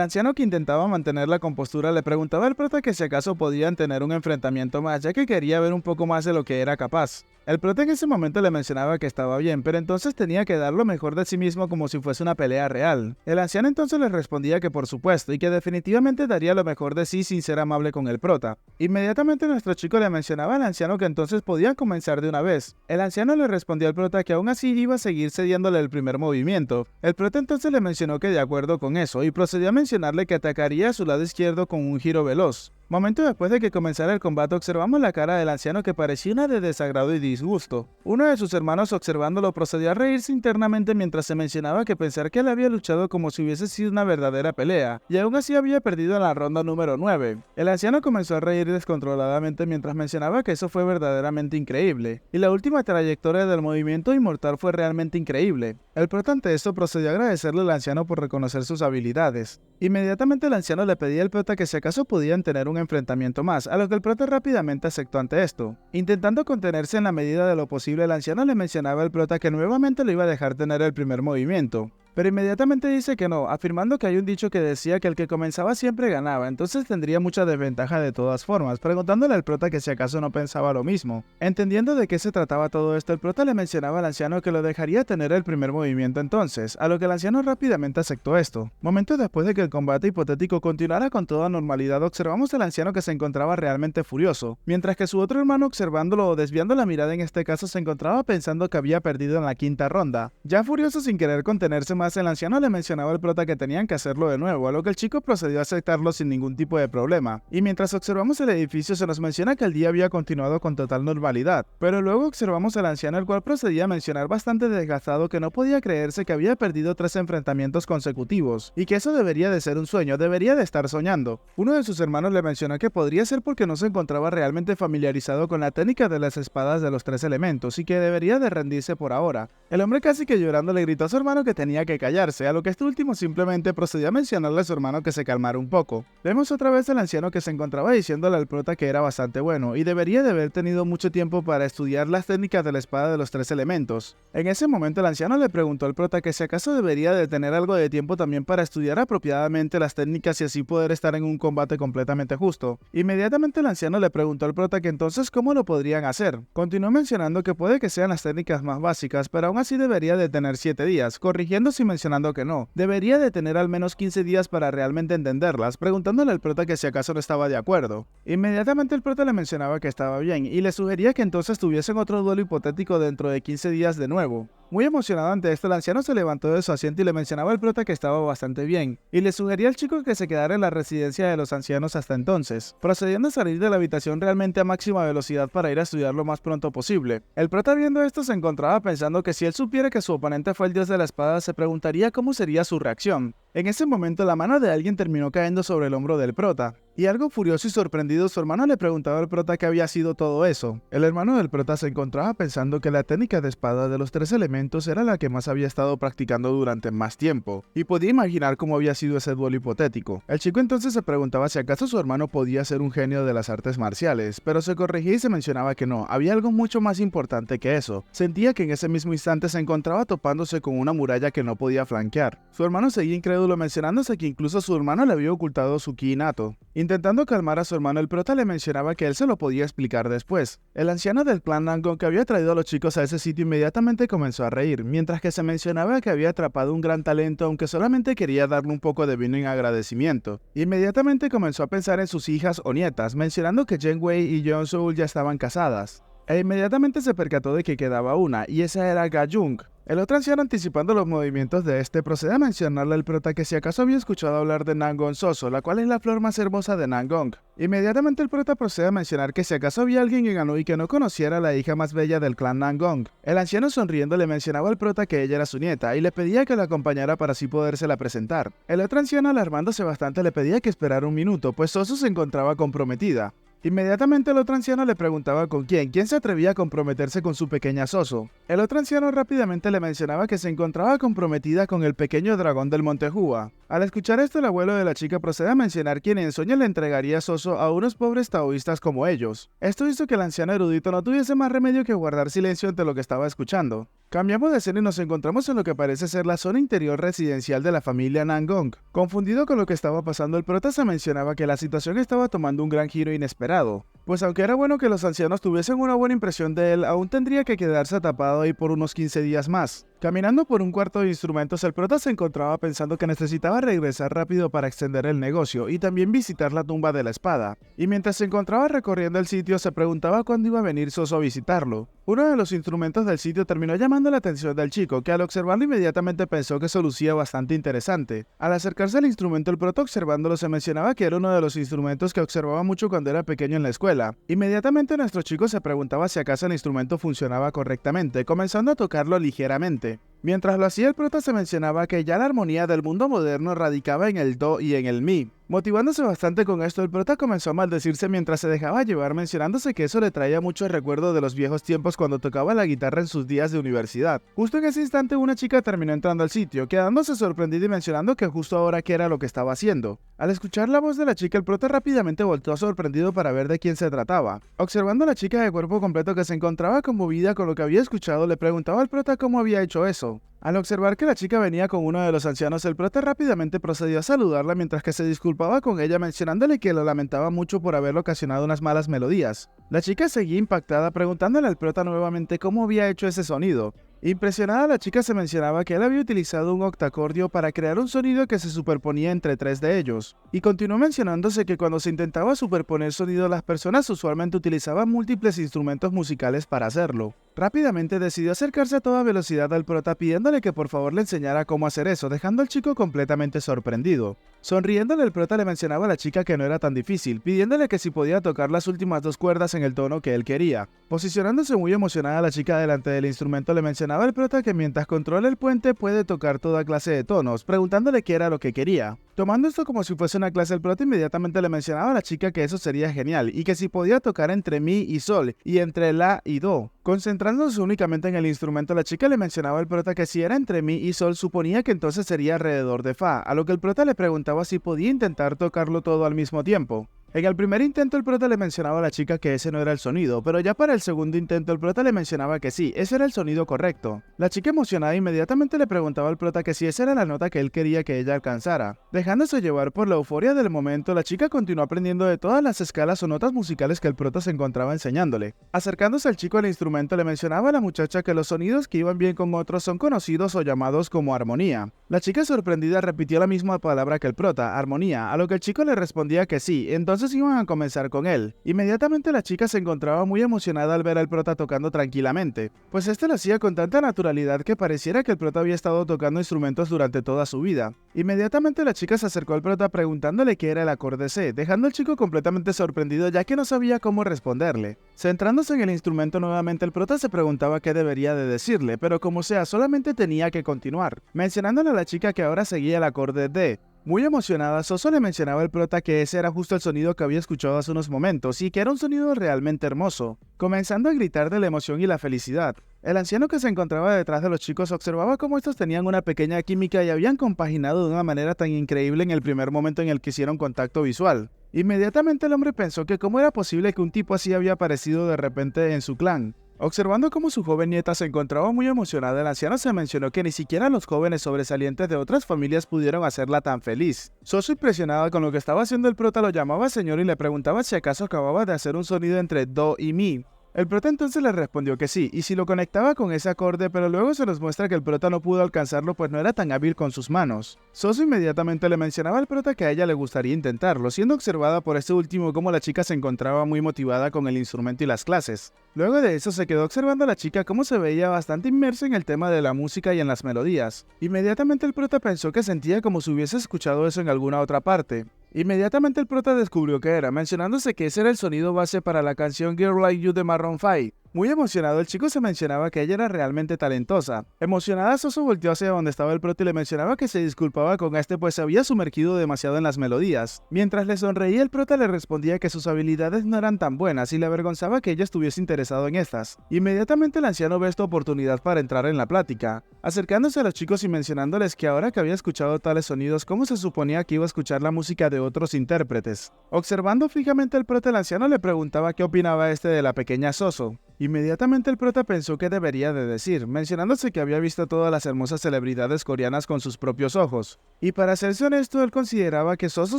anciano que intentaba mantener la compostura le preguntaba al prota que si acaso podían tener un enfrentamiento más, ya que quería ver un poco más de lo que era capaz. El prota en ese momento le mencionaba que estaba bien, pero entonces tenía que dar lo mejor de sí mismo como si fuese una pelea real. El anciano entonces le respondía que por supuesto y que definitivamente daría lo mejor de sí sin ser amable con el prota. Inmediatamente nuestro chico le mencionaba al anciano que entonces podía comenzar de una vez. El anciano le respondió al prota que aún así iba a seguir cediéndole el primer movimiento. El prota entonces le mencionó que de acuerdo con eso y procedió a mencionarle que atacaría a su lado izquierdo con un giro veloz. Momento después de que comenzara el combate observamos la cara del anciano que parecía una de desagrado y disgusto. Uno de sus hermanos observándolo procedió a reírse internamente mientras se mencionaba que pensar que él había luchado como si hubiese sido una verdadera pelea, y aún así había perdido en la ronda número 9. El anciano comenzó a reír descontroladamente mientras mencionaba que eso fue verdaderamente increíble, y la última trayectoria del movimiento inmortal fue realmente increíble. El prota ante esto procedió a agradecerle al anciano por reconocer sus habilidades. Inmediatamente el anciano le pedía al prota que si acaso podían tener un enfrentamiento más, a lo que el prota rápidamente aceptó ante esto. Intentando contenerse en la medida de lo posible, el anciano le mencionaba al prota que nuevamente lo iba a dejar tener el primer movimiento. Pero inmediatamente dice que no, afirmando que hay un dicho que decía que el que comenzaba siempre ganaba, entonces tendría mucha desventaja de todas formas, preguntándole al prota que si acaso no pensaba lo mismo. Entendiendo de qué se trataba todo esto, el prota le mencionaba al anciano que lo dejaría tener el primer movimiento entonces, a lo que el anciano rápidamente aceptó esto. Momentos después de que el combate hipotético continuara con toda normalidad, observamos al anciano que se encontraba realmente furioso, mientras que su otro hermano observándolo o desviando la mirada en este caso se encontraba pensando que había perdido en la 5ª ronda. Ya furioso sin querer contenerse más, el anciano le mencionaba al prota que tenían que hacerlo de nuevo, a lo que el chico procedió a aceptarlo sin ningún tipo de problema. Y mientras observamos el edificio se nos menciona que el día había continuado con total normalidad, pero luego observamos al anciano el cual procedía a mencionar bastante desgastado que no podía creerse que había perdido 3 enfrentamientos consecutivos, y que eso debería de ser un sueño, debería de estar soñando. Uno de sus hermanos le mencionó que podría ser porque no se encontraba realmente familiarizado con la técnica de las espadas de los 3 elementos y que debería de rendirse por ahora. El hombre casi que llorando le gritó a su hermano que tenía que que callarse, a lo que este último simplemente procedió a mencionarle a su hermano que se calmara un poco. Vemos otra vez al anciano que se encontraba diciéndole al prota que era bastante bueno y debería de haber tenido mucho tiempo para estudiar las técnicas de la espada de los tres elementos. En ese momento el anciano le preguntó al prota que si acaso debería de tener algo de tiempo también para estudiar apropiadamente las técnicas y así poder estar en un combate completamente justo. Inmediatamente el anciano le preguntó al prota que entonces cómo lo podrían hacer. Continuó mencionando que puede que sean las técnicas más básicas, pero aún así debería de tener 7 días, corrigiéndose y mencionando que no. Debería de tener al menos 15 días para realmente entenderlas, preguntándole al prota que si acaso no estaba de acuerdo. Inmediatamente el prota le mencionaba que estaba bien y le sugería que entonces tuviesen otro duelo hipotético dentro de 15 días de nuevo. Muy emocionado ante esto, el anciano se levantó de su asiento y le mencionaba al prota que estaba bastante bien, y le sugería al chico que se quedara en la residencia de los ancianos hasta entonces, procediendo a salir de la habitación realmente a máxima velocidad para ir a estudiar lo más pronto posible. El prota viendo esto se encontraba pensando que si él supiera que su oponente fue el dios de la espada se preguntaría cómo sería su reacción. En ese momento la mano de alguien terminó cayendo sobre el hombro del prota, y algo furioso y sorprendido su hermano le preguntaba al prota qué había sido todo eso. El hermano del prota se encontraba pensando que la técnica de espada de los tres elementos era la que más había estado practicando durante más tiempo, y podía imaginar cómo había sido ese duelo hipotético. El chico entonces se preguntaba si acaso su hermano podía ser un genio de las artes marciales, pero se corregía y se mencionaba que no, había algo mucho más importante que eso. Sentía que en ese mismo instante se encontraba topándose con una muralla que no podía flanquear. Su hermano seguía incrédulo mencionándose que incluso su hermano le había ocultado su ki innato. Intentando calmar a su hermano, el prota le mencionaba que él se lo podía explicar después. El anciano del clan Nangon que había traído a los chicos a ese sitio inmediatamente comenzó a reír, mientras que se mencionaba que había atrapado un gran talento aunque solamente quería darle un poco de vino en agradecimiento. Inmediatamente comenzó a pensar en sus hijas o nietas, mencionando que Jen Wei y Jeon Seul ya estaban casadas. E inmediatamente se percató de que quedaba una, y esa era Ga Jung. El otro anciano, anticipando los movimientos de este, procede a mencionarle al prota que si acaso había escuchado hablar de Nangon Soso, la cual es la flor más hermosa de Nangong. Inmediatamente el prota procede a mencionar que si acaso había alguien en Anhui que no conociera a la hija más bella del clan Nangong. El anciano sonriendo le mencionaba al prota que ella era su nieta y le pedía que la acompañara para así podérsela presentar. El otro anciano, alarmándose bastante, le pedía que esperara un minuto, pues Soso se encontraba comprometida. Inmediatamente el otro anciano le preguntaba con quién se atrevía a comprometerse con su pequeña Soso. El otro anciano rápidamente le mencionaba que se encontraba comprometida con el pequeño dragón del Monte Hua. Al escuchar esto, el abuelo de la chica procede a mencionar quién en sueño le entregaría a Soso a unos pobres taoístas como ellos. Esto hizo que el anciano erudito no tuviese más remedio que guardar silencio ante lo que estaba escuchando. Cambiamos de escena y nos encontramos en lo que parece ser la zona interior residencial de la familia Nangong. Confundido con lo que estaba pasando, el prota se mencionaba que la situación estaba tomando un gran giro inesperado, pues aunque era bueno que los ancianos tuviesen una buena impresión de él, aún tendría que quedarse tapado ahí por unos 15 días más. Caminando por un cuarto de instrumentos, el prota se encontraba pensando que necesitaba regresar rápido para extender el negocio y también visitar la tumba de la espada. Y mientras se encontraba recorriendo el sitio, se preguntaba cuándo iba a venir Soso a visitarlo. Uno de los instrumentos del sitio terminó llamando la atención del chico, que al observarlo inmediatamente pensó que se lucía bastante interesante. Al acercarse al instrumento, el prota observándolo se mencionaba que era uno de los instrumentos que observaba mucho cuando era pequeño en la escuela. Inmediatamente nuestro chico se preguntaba si acaso el instrumento funcionaba correctamente, comenzando a tocarlo ligeramente. Mientras lo hacía, el prota se mencionaba que ya la armonía del mundo moderno radicaba en el do y en el mi. Motivándose bastante con esto, el prota comenzó a maldecirse mientras se dejaba llevar, mencionándose que eso le traía mucho recuerdo de los viejos tiempos cuando tocaba la guitarra en sus días de universidad. Justo en ese instante una chica terminó entrando al sitio, quedándose sorprendida y mencionando que justo ahora qué era lo que estaba haciendo. Al escuchar la voz de la chica, el prota rápidamente volteó sorprendido para ver de quién se trataba. Observando a la chica de cuerpo completo que se encontraba conmovida con lo que había escuchado, le preguntaba al prota cómo había hecho eso. Al observar que la chica venía con uno de los ancianos, el prota rápidamente procedió a saludarla mientras que se disculpaba con ella mencionándole que lo lamentaba mucho por haberle ocasionado unas malas melodías. La chica seguía impactada preguntándole al prota nuevamente cómo había hecho ese sonido. Impresionada, la chica se mencionaba que él había utilizado un octacordio para crear un sonido que se superponía entre 3 de ellos, y continuó mencionándose que cuando se intentaba superponer sonido, las personas usualmente utilizaban múltiples instrumentos musicales para hacerlo. Rápidamente decidió acercarse a toda velocidad al prota pidiéndole que por favor le enseñara cómo hacer eso, dejando al chico completamente sorprendido. Sonriéndole, el prota le mencionaba a la chica que no era tan difícil, pidiéndole que si podía tocar las últimas 2 cuerdas en el tono que él quería. Posicionándose muy emocionada, la chica delante del instrumento le mencionaba al prota que mientras controla el puente puede tocar toda clase de tonos, preguntándole qué era lo que quería. Tomando esto como si fuese una clase, el prota inmediatamente le mencionaba a la chica que eso sería genial y que si podía tocar entre mi y sol y entre la y do. Concentrándose únicamente en el instrumento, la chica le mencionaba al prota que si era entre mi y sol suponía que entonces sería alrededor de fa, a lo que el prota le preguntaba si podía intentar tocarlo todo al mismo tiempo. En el primer intento el prota le mencionaba a la chica que ese no era el sonido, pero ya para el segundo intento el prota le mencionaba que sí, ese era el sonido correcto. La chica emocionada inmediatamente le preguntaba al prota que si esa era la nota que él quería que ella alcanzara. Dejándose llevar por la euforia del momento, la chica continuó aprendiendo de todas las escalas o notas musicales que el prota se encontraba enseñándole. Acercándose al chico al instrumento le mencionaba a la muchacha que los sonidos que iban bien con otros son conocidos o llamados como armonía. La chica sorprendida repitió la misma palabra que el prota, armonía, a lo que el chico le respondía que sí, entonces iban a comenzar con él. Inmediatamente la chica se encontraba muy emocionada al ver al prota tocando tranquilamente, pues este lo hacía con tanta naturalidad que pareciera que el prota había estado tocando instrumentos durante toda su vida. Inmediatamente la chica se acercó al prota preguntándole qué era el acorde C, dejando al chico completamente sorprendido ya que no sabía cómo responderle. Centrándose en el instrumento nuevamente, el prota se preguntaba qué debería de decirle, pero como sea, solamente tenía que continuar, mencionándole a la chica que ahora seguía el acorde D. Muy emocionada, Soso le mencionaba al prota que ese era justo el sonido que había escuchado hace unos momentos y que era un sonido realmente hermoso, comenzando a gritar de la emoción y la felicidad. El anciano que se encontraba detrás de los chicos observaba cómo estos tenían una pequeña química y habían compaginado de una manera tan increíble en el primer momento en el que hicieron contacto visual. Inmediatamente el hombre pensó que cómo era posible que un tipo así había aparecido de repente en su clan. Observando cómo su joven nieta se encontraba muy emocionada, el anciano se mencionó que ni siquiera los jóvenes sobresalientes de otras familias pudieron hacerla tan feliz. Soso, impresionada con lo que estaba haciendo el prota, lo llamaba señor y le preguntaba si acaso acababa de hacer un sonido entre do y mi. El prota entonces le respondió que sí, y si lo conectaba con ese acorde, pero luego se nos muestra que el prota no pudo alcanzarlo pues no era tan hábil con sus manos. Soso inmediatamente le mencionaba al prota que a ella le gustaría intentarlo, siendo observada por este último como la chica se encontraba muy motivada con el instrumento y las clases. Luego de eso se quedó observando a la chica cómo se veía bastante inmersa en el tema de la música y en las melodías. Inmediatamente el prota pensó que sentía como si hubiese escuchado eso en alguna otra parte. Inmediatamente el prota descubrió que era, mencionándose que ese era el sonido base para la canción Girl Like You de Maroon 5. Muy emocionado, el chico se mencionaba que ella era realmente talentosa. Emocionada, Soso volteó hacia donde estaba el prota y le mencionaba que se disculpaba con este pues se había sumergido demasiado en las melodías. Mientras le sonreía, el prota le respondía que sus habilidades no eran tan buenas y le avergonzaba que ella estuviese interesado en estas. Inmediatamente el anciano ve esta oportunidad para entrar en la plática, acercándose a los chicos y mencionándoles que ahora que había escuchado tales sonidos, ¿cómo se suponía que iba a escuchar la música de otros intérpretes? Observando fijamente al prota, el anciano le preguntaba qué opinaba este de la pequeña Soso. Inmediatamente el prota pensó que debería de decir, mencionándose que había visto todas las hermosas celebridades coreanas con sus propios ojos. Y para serse honesto, él consideraba que Soso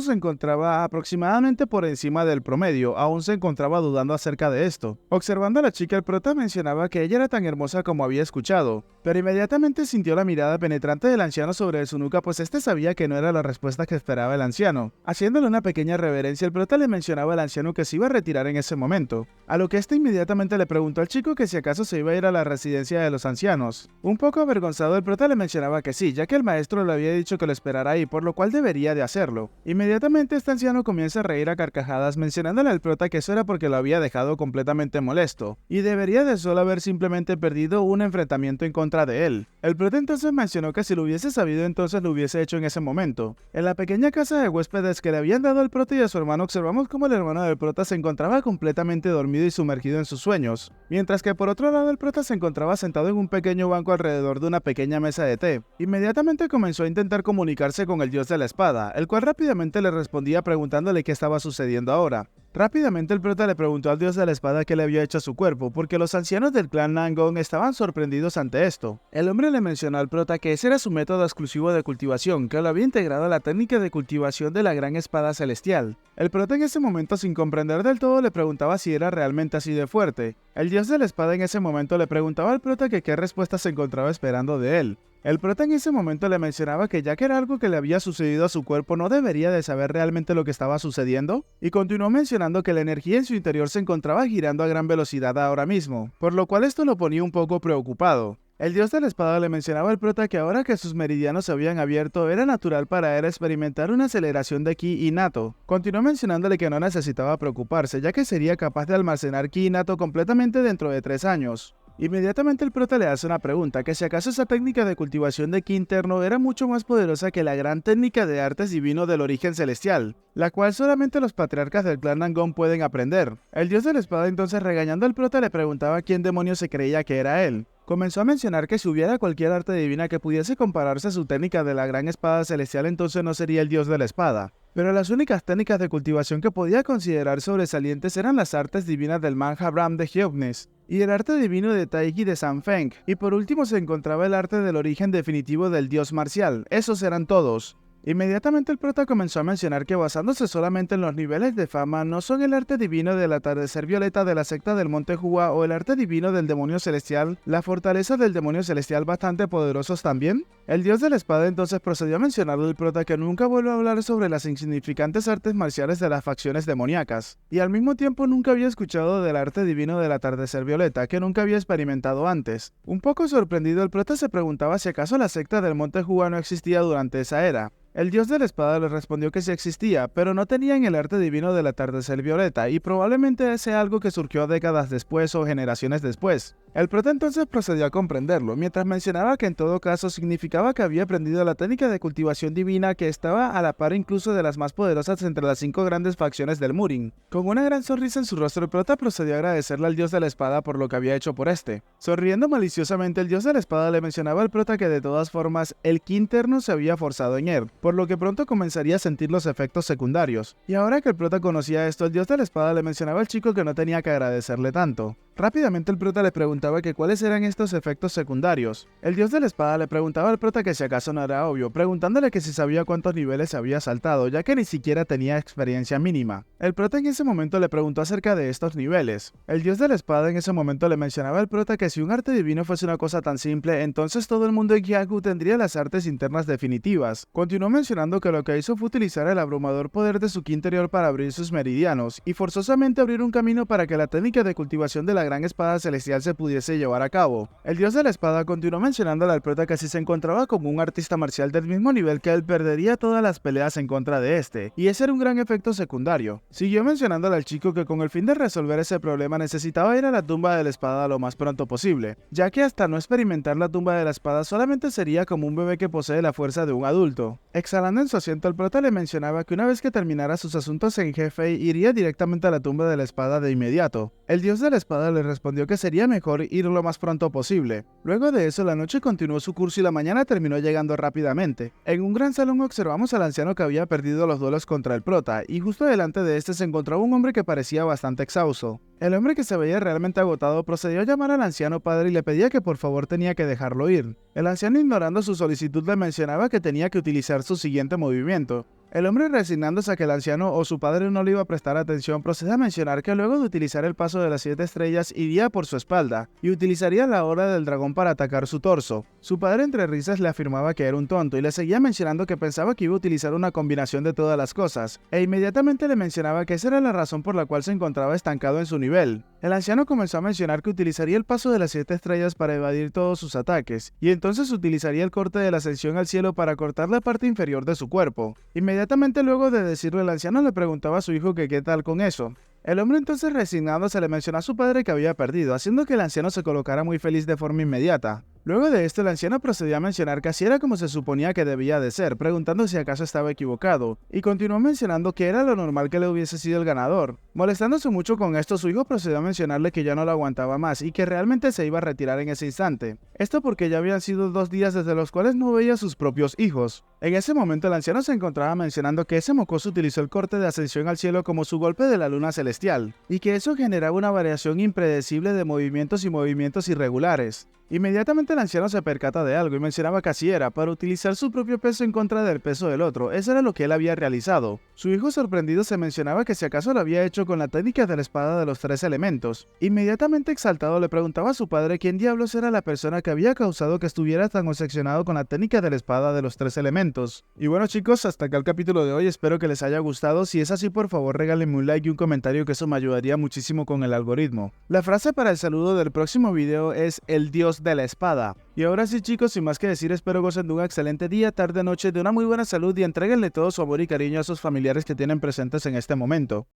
se encontraba aproximadamente por encima del promedio, aún se encontraba dudando acerca de esto. Observando a la chica, el prota mencionaba que ella era tan hermosa como había escuchado, pero inmediatamente sintió la mirada penetrante del anciano sobre su nuca, pues este sabía que no era la respuesta que esperaba el anciano. Haciéndole una pequeña reverencia, el prota le mencionaba al anciano que se iba a retirar en ese momento, a lo que este inmediatamente le preguntó al chico que si acaso se iba a ir a la residencia de los ancianos. Un poco avergonzado, el prota le mencionaba que sí, ya que el maestro le había dicho que lo esperara ahí, por lo cual debería de hacerlo. Inmediatamente este anciano comienza a reír a carcajadas, mencionándole al prota que eso era porque lo había dejado completamente molesto, y debería de solo haber simplemente perdido un enfrentamiento en contra de él. El prota entonces mencionó que si lo hubiese sabido entonces lo hubiese hecho en ese momento. En la pequeña casa de huéspedes que le habían dado al prota y a su hermano, observamos cómo el hermano del prota se encontraba completamente dormido y sumergido en sus sueños, mientras que por otro lado el prota se encontraba sentado en un pequeño banco alrededor de una pequeña mesa de té. Inmediatamente comenzó a intentar comunicarse con el dios de la espada, el cual rápidamente le respondía preguntándole qué estaba sucediendo ahora. Rápidamente el prota le preguntó al dios de la espada qué le había hecho a su cuerpo, porque los ancianos del clan Nangong estaban sorprendidos ante esto. El hombre le mencionó al prota que ese era su método exclusivo de cultivación, que lo había integrado a la técnica de cultivación de la gran espada celestial. El prota en ese momento, sin comprender del todo, le preguntaba si era realmente así de fuerte. El dios de la espada en ese momento le preguntaba al prota que qué respuesta se encontraba esperando de él. El prota en ese momento le mencionaba que ya que era algo que le había sucedido a su cuerpo, no debería de saber realmente lo que estaba sucediendo, y continuó mencionando que la energía en su interior se encontraba girando a gran velocidad ahora mismo, por lo cual esto lo ponía un poco preocupado. El dios de la espada le mencionaba al prota que ahora que sus meridianos se habían abierto, era natural para él experimentar una aceleración de ki innato. Continuó mencionándole que no necesitaba preocuparse, ya que sería capaz de almacenar ki innato completamente dentro de 3 años. Inmediatamente el prota le hace una pregunta, que si acaso esa técnica de cultivación de ki interno era mucho más poderosa que la gran técnica de artes divino del origen celestial, la cual solamente los patriarcas del clan Nangón pueden aprender. El dios de la espada entonces, regañando al prota, le preguntaba quién demonios se creía que era él. Comenzó a mencionar que si hubiera cualquier arte divina que pudiese compararse a su técnica de la gran espada celestial, entonces no sería el dios de la espada. Pero las únicas técnicas de cultivación que podía considerar sobresalientes eran las artes divinas del Manja Bram de Geognes y el arte divino de Taiji de Sanfeng, y por último se encontraba el arte del origen definitivo del dios marcial. Esos eran todos. Inmediatamente el prota comenzó a mencionar que, basándose solamente en los niveles de fama, no son el arte divino del atardecer violeta de la secta del Monte Hua o el arte divino del demonio celestial, la fortaleza del demonio celestial bastante poderosos también. El dios de la espada entonces procedió a mencionarle al prota que nunca vuelve a hablar sobre las insignificantes artes marciales de las facciones demoníacas, y al mismo tiempo nunca había escuchado del arte divino del atardecer violeta, que nunca había experimentado antes. Un poco sorprendido, el prota se preguntaba si acaso la secta del Monte Hua no existía durante esa era. El dios de la espada le respondió que sí existía, pero no tenían el arte divino del atardecer violeta, y probablemente sea algo que surgió décadas después o generaciones después. El prota entonces procedió a comprenderlo, mientras mencionaba que en todo caso significaba que había aprendido la técnica de cultivación divina que estaba a la par incluso de las más poderosas entre las 5 grandes facciones del Murin. Con una gran sonrisa en su rostro, el prota procedió a agradecerle al dios de la espada por lo que había hecho por este. Sonriendo maliciosamente, el dios de la espada le mencionaba al prota que de todas formas el ki interno se había forzado en él, por lo que pronto comenzaría a sentir los efectos secundarios. Y ahora que el prota conocía esto, el dios de la espada le mencionaba al chico que no tenía que agradecerle tanto. Rápidamente el prota le preguntaba que cuáles eran estos efectos secundarios. El dios de la espada le preguntaba al prota que si acaso no era obvio, preguntándole que si sabía cuántos niveles había saltado, ya que ni siquiera tenía experiencia mínima. El prota en ese momento le preguntó acerca de estos niveles. El dios de la espada en ese momento le mencionaba al prota que si un arte divino fuese una cosa tan simple, entonces todo el mundo en Gyaku tendría las artes internas definitivas. Continuó mencionando que lo que hizo fue utilizar el abrumador poder de su ki interior para abrir sus meridianos, y forzosamente abrir un camino para que la técnica de cultivación de la gran espada celestial se pudiese llevar a cabo. El dios de la espada continuó mencionándole al prota que si se encontraba con un artista marcial del mismo nivel que él, perdería todas las peleas en contra de este, y ese era un gran efecto secundario. Siguió mencionándole al chico que con el fin de resolver ese problema necesitaba ir a la tumba de la espada lo más pronto posible, ya que hasta no experimentar la tumba de la espada solamente sería como un bebé que posee la fuerza de un adulto. Exhalando en su asiento, el prota le mencionaba que una vez que terminara sus asuntos en jefe, iría directamente a la tumba de la espada de inmediato. El dios de la espada le respondió que sería mejor ir lo más pronto posible. Luego de eso, la noche continuó su curso y la mañana terminó llegando rápidamente. En un gran salón observamos al anciano que había perdido los duelos contra el prota, y justo delante de este se encontraba un hombre que parecía bastante exhausto. El hombre, que se veía realmente agotado, procedió a llamar al anciano padre y le pedía que por favor tenía que dejarlo ir. El anciano, ignorando su solicitud, le mencionaba que tenía que utilizar su siguiente movimiento. El hombre, resignándose a que el anciano o su padre no le iba a prestar atención, procede a mencionar que luego de utilizar el paso de las 7 estrellas iría por su espalda y utilizaría la hora del dragón para atacar su torso. Su padre, entre risas, le afirmaba que era un tonto y le seguía mencionando que pensaba que iba a utilizar una combinación de todas las cosas, e inmediatamente le mencionaba que esa era la razón por la cual se encontraba estancado en su nivel. El anciano comenzó a mencionar que utilizaría el paso de las 7 estrellas para evadir todos sus ataques, y entonces utilizaría el corte de la ascensión al cielo para cortar la parte inferior de su cuerpo. Inmediatamente luego de decirlo, el anciano le preguntaba a su hijo que qué tal con eso. El hombre, entonces resignado, se le mencionó a su padre que había perdido, haciendo que el anciano se colocara muy feliz de forma inmediata. Luego de esto, el anciano procedió a mencionar que así era como se suponía que debía de ser, preguntando si acaso estaba equivocado, y continuó mencionando que era lo normal que le hubiese sido el ganador. Molestándose mucho con esto, su hijo procedió a mencionarle que ya no lo aguantaba más y que realmente se iba a retirar en ese instante. Esto porque ya habían sido 2 días desde los cuales no veía a sus propios hijos. En ese momento, el anciano se encontraba mencionando que ese mocoso utilizó el corte de ascensión al cielo como su golpe de la luna celestial, y que eso generaba una variación impredecible de movimientos y movimientos irregulares. Inmediatamente el anciano se percata de algo y mencionaba que así era, para utilizar su propio peso en contra del peso del otro. Eso era lo que él había realizado. Su hijo, sorprendido, se mencionaba que si acaso lo había hecho con la técnica de la espada de los 3 elementos. Inmediatamente exaltado, le preguntaba a su padre quién diablos era la persona que había causado que estuviera tan obsesionado con la técnica de la espada de los 3 elementos. Y bueno, chicos, hasta acá el capítulo de hoy. Espero que les haya gustado. Si es así, por favor regálenme un like y un comentario, que eso me ayudaría muchísimo con el algoritmo. La frase para el saludo del próximo video es el dios de la espada. Y ahora sí, chicos, sin más que decir, espero gocen de un excelente día, tarde, noche, de una muy buena salud, y entréguenle todo su amor y cariño a sus familiares que tienen presentes en este momento.